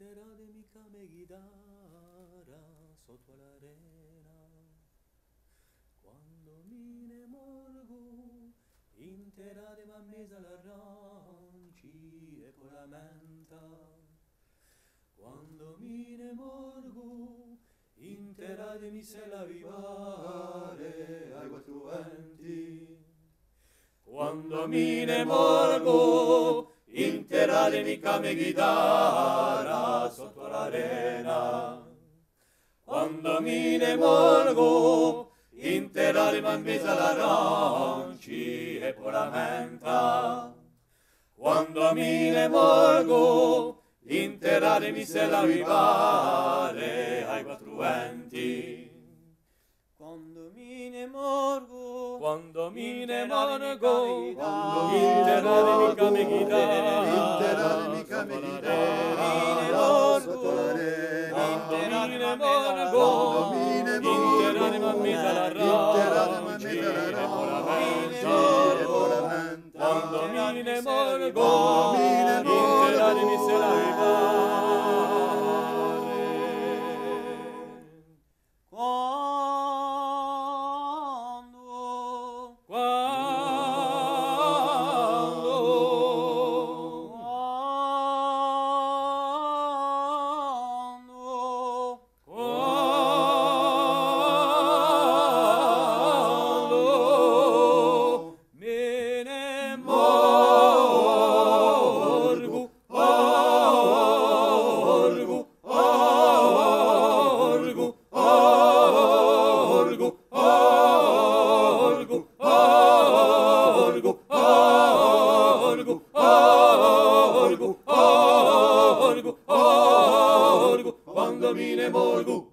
intera de mi came guidara sotto l'arena. Quando mi ne morgo, intera de m'ha mesa l'arranci e con la menta. Quando mi ne morgo, intera de mi se la vivare ai quattruventi. Quando mi ne morgo, intera de mi came guidara sotto l'arena. Quando mi ne morgo, intera de m'ha mesa l'arranci e con la menta. Quando mi ne morgo, intera de mi se la vivare ai quattruventi. Quando mi ne morgo, Quando mi ne intera de mi morgo, came intera de mi came guidara intera de mi came guidara sotto l'arena. Quando mi ne morgo, Quando mi ne intera de m'ha morgo, mesa intera de m'ha l'arranci mesa e con la l'arranci menta. e con la menta. Quando mi ne morgo, Quando mi ne intera de mi se la morgo, vivare. Quando mi ne morgo,